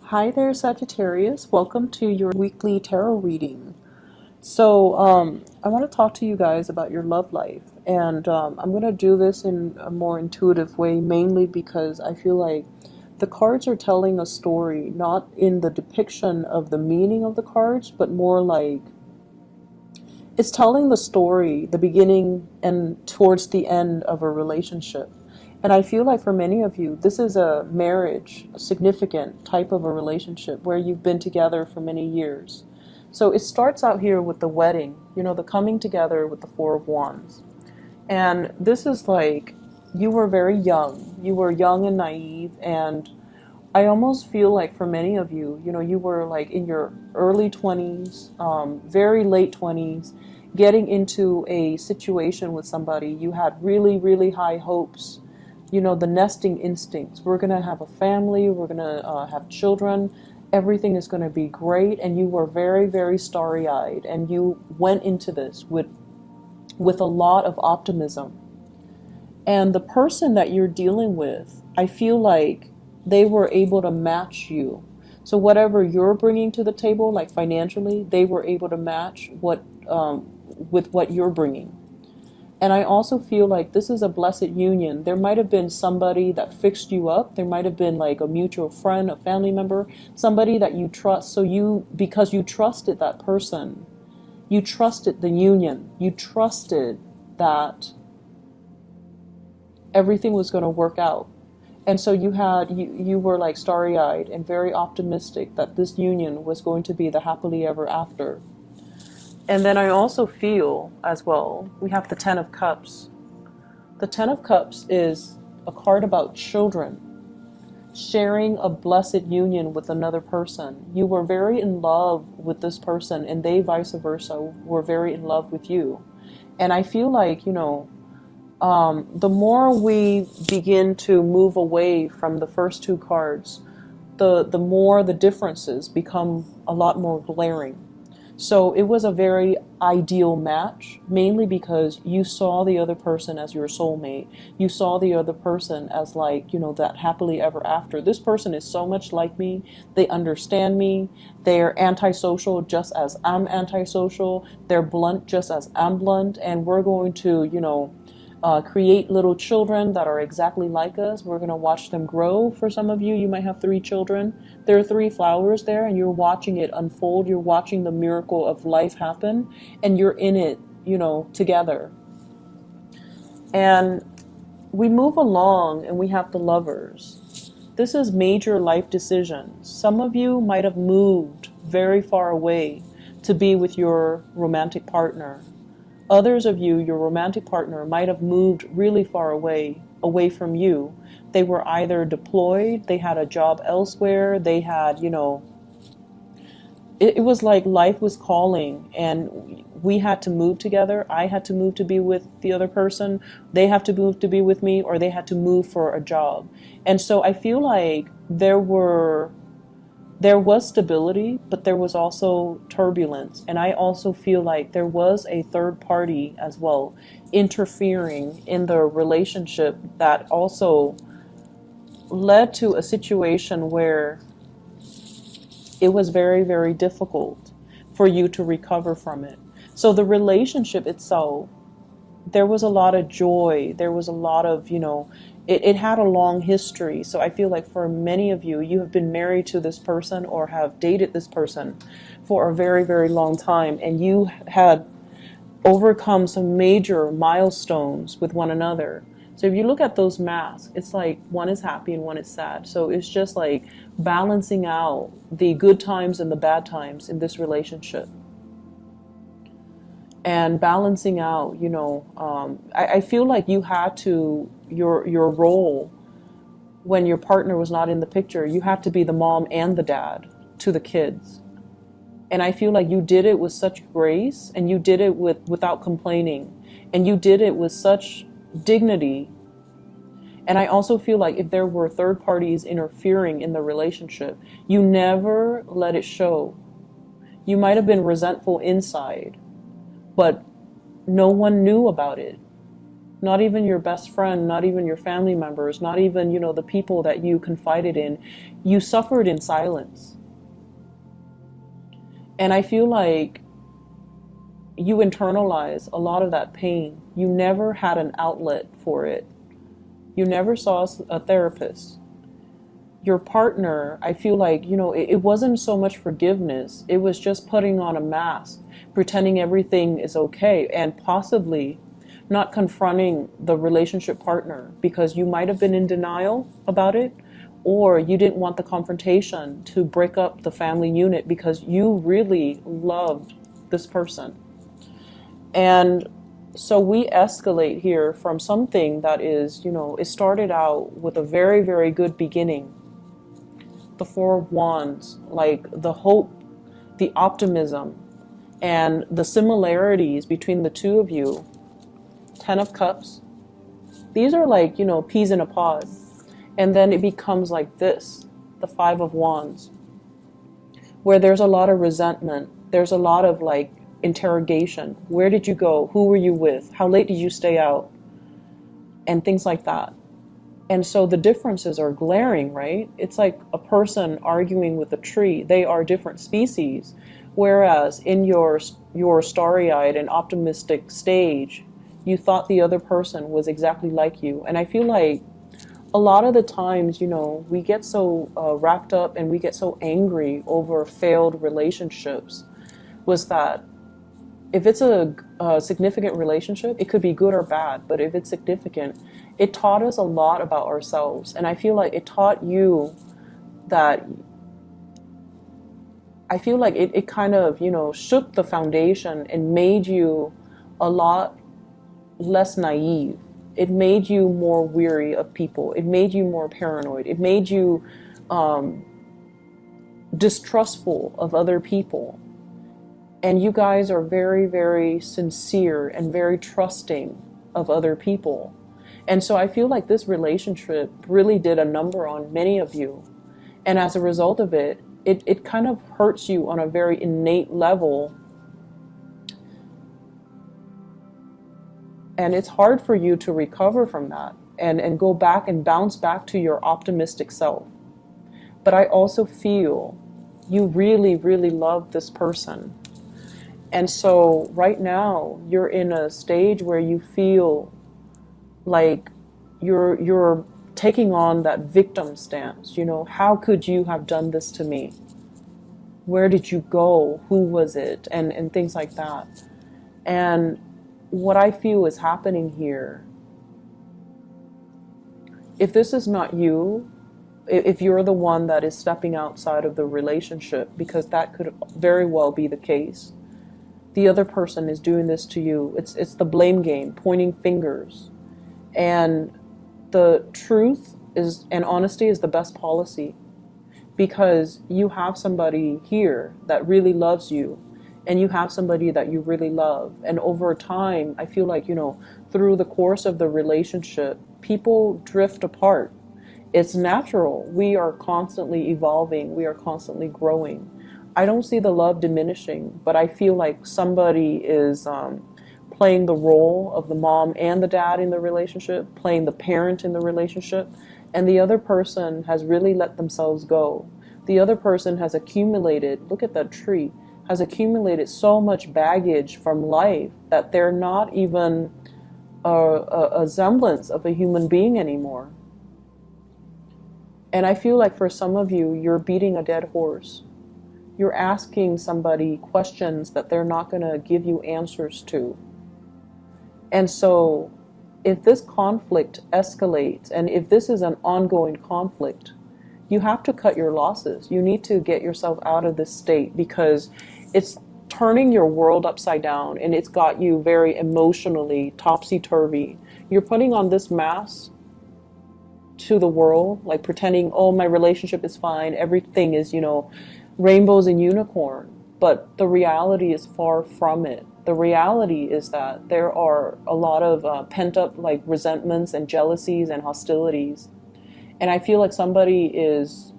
Hi there, Sagittarius. Welcome to your weekly tarot reading. So, I want to talk to you guys about your love life, and I'm going to do this in a more intuitive way, mainly because I feel like the cards are telling a story, not in the depiction of the meaning of the cards, but more like it's telling the story, the beginning and towards the end of a relationship. And I feel like for many of you, this is a marriage, a significant type of a relationship where you've been together for many years. So it starts out here with the wedding, the coming together with the Four of Wands. And this is like you were very young. You were young and naive. And I almost feel like for many of you, you were like in your early 20s, very late 20s, getting into a situation with somebody. You had really, really high hopes, the nesting instincts. We're going to have a family, we're going to have children, everything is going to be great. And you were very, very starry eyed. And you went into this with a lot of optimism. And the person that you're dealing with, I feel like they were able to match you. So whatever you're bringing to the table, like financially, they were able to match with what you're bringing. And I also feel like this is a blessed union. There might have been somebody that fixed you up. There might have been like a mutual friend, a family member, somebody that you trust. So because you trusted that person, you trusted the union, you trusted that everything was going to work out. And so you were like starry-eyed and very optimistic that this union was going to be the happily ever after. And then I also feel as well, we have the Ten of Cups. The Ten of Cups is a card about children sharing a blessed union with another person. You were very in love with this person, and they vice versa were very in love with you. And I feel like, the more we begin to move away from the first two cards, the more the differences become a lot more glaring. So it was a very ideal match, mainly because you saw the other person as your soulmate. You saw the other person as like, that happily ever after. This person is so much like me. They understand me. They're antisocial just as I'm antisocial. They're blunt just as I'm blunt. And we're going to, create little children that are exactly like us. We're going to watch them grow. For some of you, you might have 3 children. There are 3 flowers there, and you're watching it unfold. You're watching the miracle of life happen, and you're in it, together. And we move along, and we have the Lovers. This is major life decisions. Some of you might have moved very far away to be with your romantic partner. Others of you, your romantic partner, might have moved really far away from you. They were either deployed, they had a job elsewhere, they had, it was like life was calling and we had to move together. I had to move to be with the other person. They have to move to be with me, or they had to move for a job. And so I feel like there was stability, but there was also turbulence. And I also feel like there was a third party as well interfering in the relationship that also led to a situation where it was very, very difficult for you to recover from it. So the relationship itself, there was a lot of joy. There was a lot of, it had a long history. So I feel like for many of you, you have been married to this person or have dated this person for a very, very long time. And you had overcome some major milestones with one another. So if you look at those masks, it's like one is happy and one is sad. So it's just like balancing out the good times and the bad times in this relationship. And balancing out, I feel like you had to, your role when your partner was not in the picture, you had to be the mom and the dad to the kids. And I feel like you did it with such grace, and you did it without complaining, and you did it with such dignity. And I also feel like if there were third parties interfering in the relationship, you never let it show. You might have been resentful inside, but no one knew about it. not even your best friend, not even your family members, not even, you know, the people that you confided in. You suffered in silence. And I feel like you internalize a lot of that pain. You never had an outlet for it. You never saw a therapist. Your partner, I feel like, you know, it wasn't so much forgiveness. It was just putting on a mask, pretending everything is okay, and possibly not confronting the relationship partner because you might have been in denial about it, or you didn't want the confrontation to break up the family unit because you really loved this person. And so we escalate here from something that is, you know, it started out with a very, very good beginning. The Four of Wands, like the hope, the optimism, and the similarities between the two of you. Ten of Cups. These are like, you know, peas in a pod. And then it becomes like this, the Five of Wands, where there's a lot of resentment. There's a lot of like interrogation. Where did you go? Who were you with? How late did you stay out? And things like that. And so the differences are glaring, right? It's like a person arguing with a tree. They are different species. Whereas in your starry-eyed and optimistic stage, you thought the other person was exactly like you. And I feel like a lot of the times, you know, we get so wrapped up and we get so angry over failed relationships, was that if it's a significant relationship, it could be good or bad, but if it's significant, it taught us a lot about ourselves. And I feel like it taught you that, I feel like it kind of, you know, shook the foundation and made you a lot less naive. It made you more weary of people. It made you more paranoid. It made you distrustful of other people. And you guys are very, very sincere and very trusting of other people. And so I feel like this relationship really did a number on many of you. And as a result of it, it kind of hurts you on a very innate level. And it's hard for you to recover from that and go back and bounce back to your optimistic self. But I also feel you really, really love this person. And so right now you're in a stage where you feel like you're taking on that victim stance. You know, how could you have done this to me? Where did you go? Who was it? And things like that. And what I feel is happening here, if this is not you, if you're the one that is stepping outside of the relationship, because that could very well be the case, the other person is doing this to you. It's the blame game, pointing fingers. And the truth is, and honesty is the best policy, because you have somebody here that really loves you, and you have somebody that you really love. And over time, I feel like, you know, through the course of the relationship, people drift apart. It's natural. We are constantly evolving. We are constantly growing. I don't see the love diminishing, but I feel like somebody is playing the role of the mom and the dad in the relationship, playing the parent in the relationship, and the other person has really let themselves go. The other person has accumulated, look at that tree, has accumulated so much baggage from life that they're not even a semblance of a human being anymore. And I feel like for some of you, you're beating a dead horse. You're asking somebody questions that they're not going to give you answers to. And so if this conflict escalates, and if this is an ongoing conflict, you have to cut your losses. You need to get yourself out of this state, because it's turning your world upside down, and it's got you very emotionally topsy-turvy. You're putting on this mask to the world, like pretending, oh, my relationship is fine, everything is, you know, rainbows and unicorn. But the reality is far from it. The reality is that there are a lot of pent-up like resentments and jealousies and hostilities. And I feel like somebody is,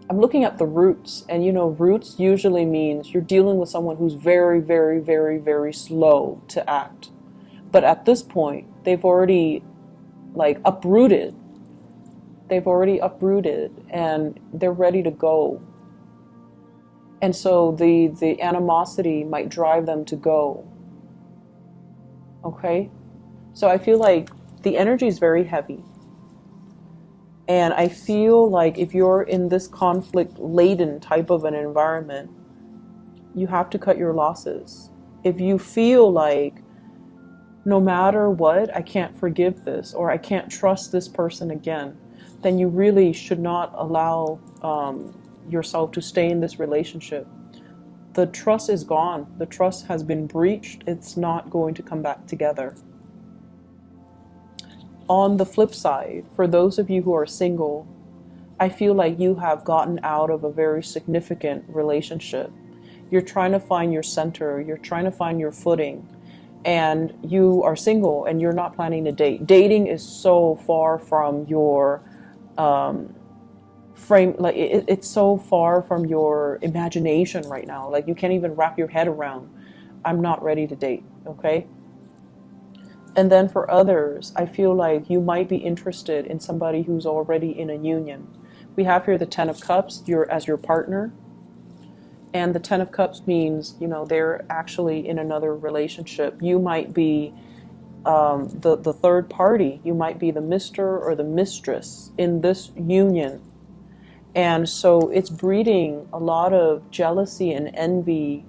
I'm looking at the roots, and you know, roots usually means you're dealing with someone who's very, very, very, very slow to act. But at this point, they've already like uprooted. They've already uprooted and they're ready to go. And so the animosity might drive them to go. Okay? So I feel like the energy is very heavy. And I feel like if you're in this conflict-laden type of an environment, you have to cut your losses. If you feel like no matter what, I can't forgive this or I can't trust this person again, then you really should not allow yourself to stay in this relationship. The trust is gone. The trust has been breached. It's not going to come back together. On the flip side, for those of you who are single, I feel like you have gotten out of a very significant relationship. You're trying to find your center. You're trying to find your footing. And you are single and you're not planning to date. Dating is so far from your frame, like it's so far from your imagination right now. Like you can't even wrap your head around, I'm not ready to date, okay? And then for others, I feel like you might be interested in somebody who's already in a union. We have here the Ten of Cups, as your partner. And the Ten of Cups means, you know, they're actually in another relationship. You might be the third party. You might be the Mr. or the mistress in this union. And so it's breeding a lot of jealousy and envy.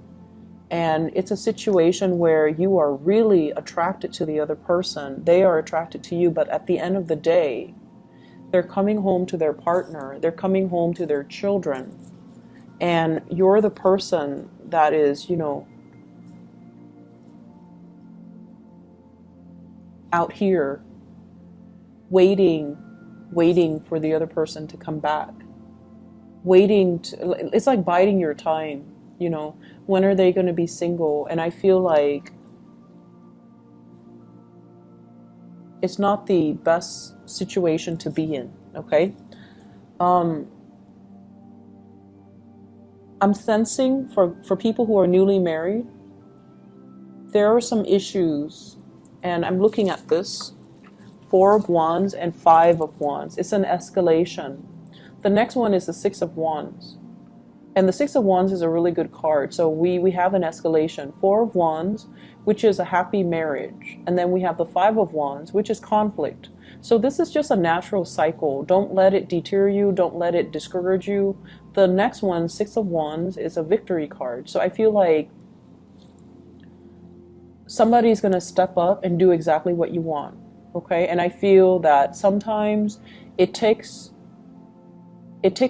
And it's a situation where you are really attracted to the other person. They are attracted to you, but at the end of the day, they're coming home to their partner. They're coming home to their children. And you're the person that is, you know, out here waiting for the other person to come back. It's like biding your time, you know, when are they going to be single? And I feel like it's not the best situation to be in, okay? I'm sensing for people who are newly married, there are some issues, and I'm looking at this, 4 of Wands and 5 of Wands. It's an escalation. The next one is the 6 of Wands. And the 6 of Wands is a really good card. So we have an escalation. 4 of Wands, which is a happy marriage. And then we have the 5 of Wands, which is conflict. So this is just a natural cycle. Don't let it deter you. Don't let it discourage you. The next one, 6 of Wands, is a victory card. So I feel like somebody's going to step up and do exactly what you want. Okay? And I feel that sometimes it takes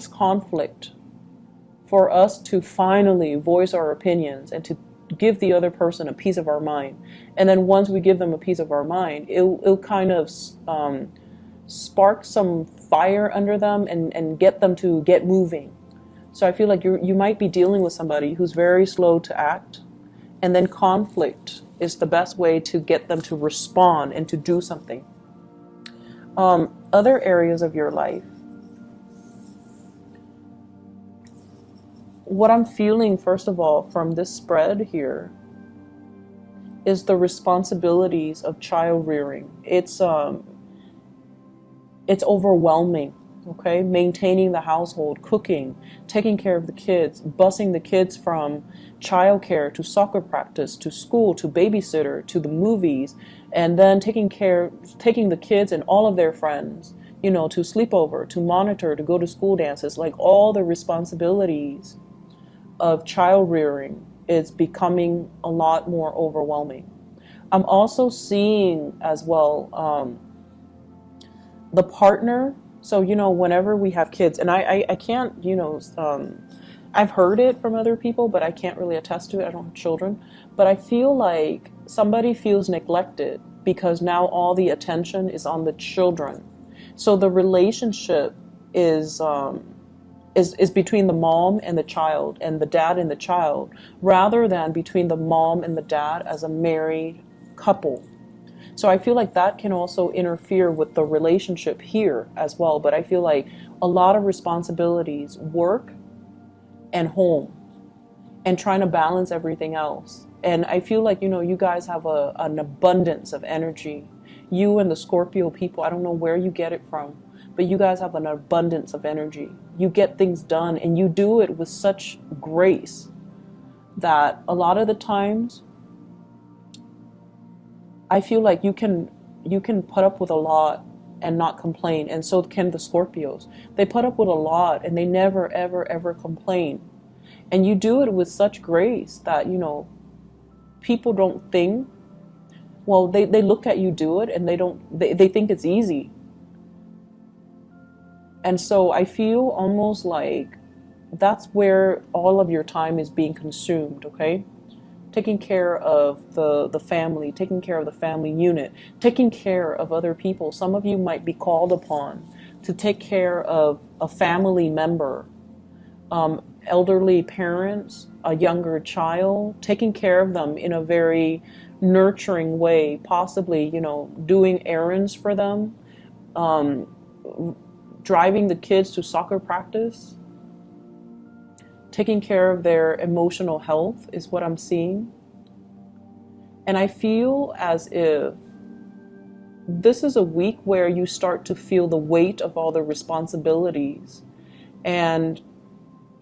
conflict for us to finally voice our opinions and to give the other person a piece of our mind. And then once we give them a piece of our mind, it'll kind of spark some fire under them and get them to get moving. So I feel like you might be dealing with somebody who's very slow to act, and then conflict is the best way to get them to respond and to do something. Other areas of your life. What I'm feeling, first of all, from this spread here is the responsibilities of child rearing. It's overwhelming, okay? Maintaining the household, cooking, taking care of the kids, busing the kids from childcare to soccer practice, to school, to babysitter, to the movies, and then taking the kids and all of their friends, you know, to sleepover, to monitor, to go to school dances, like all the responsibilities of child rearing is becoming a lot more overwhelming. I'm also seeing as well the partner. So, you know, whenever we have kids, and I can't, you know, I've heard it from other people, but I can't really attest to it. I don't have children. But I feel like somebody feels neglected because now all the attention is on the children. So the relationship is between the mom and the child and the dad and the child, rather than between the mom and the dad as a married couple. So I feel like that can also interfere with the relationship here as well. But I feel like a lot of responsibilities, work and home, and trying to balance everything else. And I feel like, you guys have an abundance of energy. You and the Scorpio people, I don't know where you get it from, but you guys have an abundance of energy. You get things done and you do it with such grace that a lot of the times I feel like you can put up with a lot and not complain, and so can the Scorpios. They put up with a lot and they never ever ever complain. And you do it with such grace that, people don't think, well, they look at you do it and they think it's easy. And so I feel almost like that's where all of your time is being consumed, okay? Taking care of the family, taking care of the family unit, taking care of other people. Some of you might be called upon to take care of a family member, elderly parents, a younger child, taking care of them in a very nurturing way, possibly, doing errands for them, um, driving the kids to soccer practice, taking care of their emotional health is what I'm seeing. And I feel as if this is a week where you start to feel the weight of all the responsibilities, and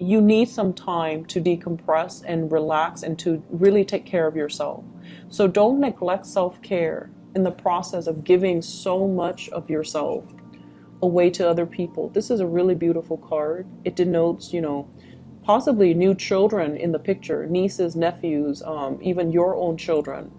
you need some time to decompress and relax and to really take care of yourself. So don't neglect self-care in the process of giving so much of yourself away to other people. This is a really beautiful card. It denotes, possibly new children in the picture, nieces, nephews, even your own children.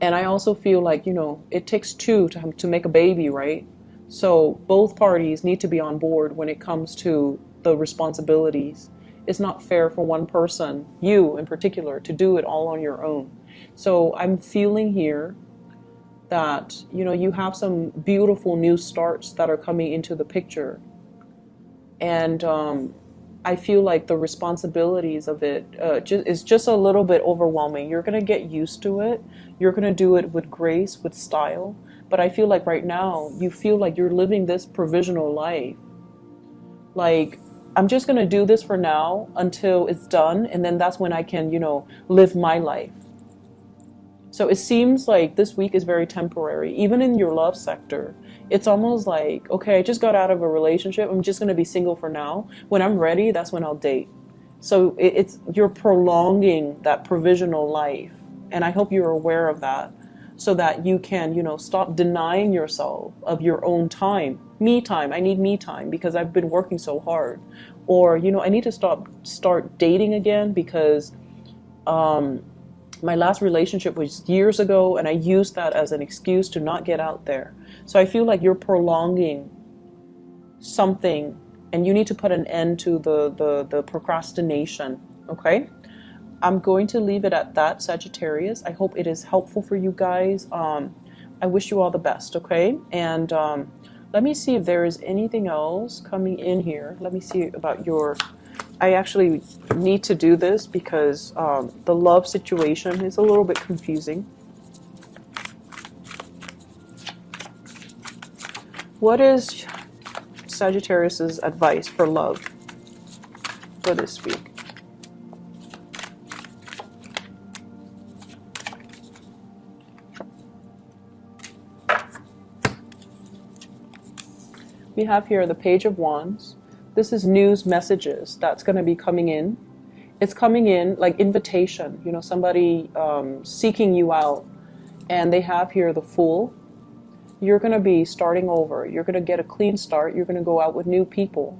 And I also feel like, it takes two to make a baby, right? So both parties need to be on board when it comes to the responsibilities. It's not fair for one person, you in particular, to do it all on your own. So I'm feeling here that, you have some beautiful new starts that are coming into the picture. And I feel like the responsibilities of it is just a little bit overwhelming. You're going to get used to it. You're going to do it with grace, with style. But I feel like right now, you feel like you're living this provisional life. Like, I'm just going to do this for now until it's done. And then that's when I can, live my life. So it seems like this week is very temporary. Even in your love sector, it's almost like, okay, I just got out of a relationship. I'm just going to be single for now. When I'm ready, that's when I'll date. So you're prolonging that provisional life. And I hope you're aware of that, so that you can, stop denying yourself of your own time. Me time. I need me time because I've been working so hard. Or, I need to start dating again because my last relationship was years ago and I used that as an excuse to not get out there. So I feel like you're prolonging something and you need to put an end to the procrastination, okay? I'm going to leave it at that, Sagittarius. I hope it is helpful for you guys. I wish you all the best, okay? And let me see if there is anything else coming in here. Let me see about your... I actually need to do this because the love situation is a little bit confusing. What is Sagittarius's advice for love for this week? We have here the Page of Wands. This is news messages that's going to be coming in. It's coming in like invitation, somebody seeking you out. And they have here the Fool. You're going to be starting over. You're going to get a clean start. You're going to go out with new people.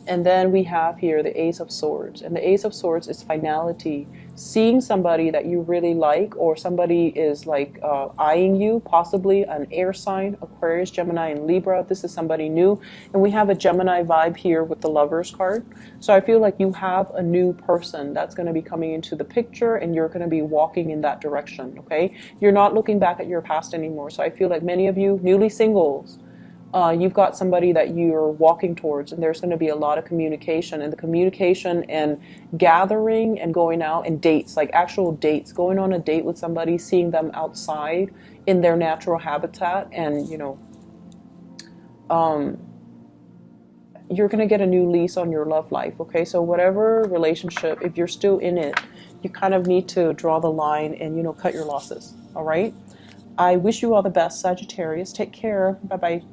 And then we have here the Ace of Swords. And the Ace of Swords is finality. Seeing somebody that you really like, or somebody is like eyeing you, possibly an air sign, Aquarius, Gemini, and Libra. This is somebody new. And we have a Gemini vibe here with the Lovers card. So I feel like you have a new person that's going to be coming into the picture and you're going to be walking in that direction, okay? You're not looking back at your past anymore. So I feel like many of you newly singles, you've got somebody that you're walking towards, and there's going to be a lot of communication, and the communication and gathering and going out and dates, like actual dates, going on a date with somebody, seeing them outside in their natural habitat, and you're going to get a new lease on your love life, okay? So whatever relationship, if you're still in it, you kind of need to draw the line and, cut your losses. All right. I wish you all the best, Sagittarius. Take care. Bye bye.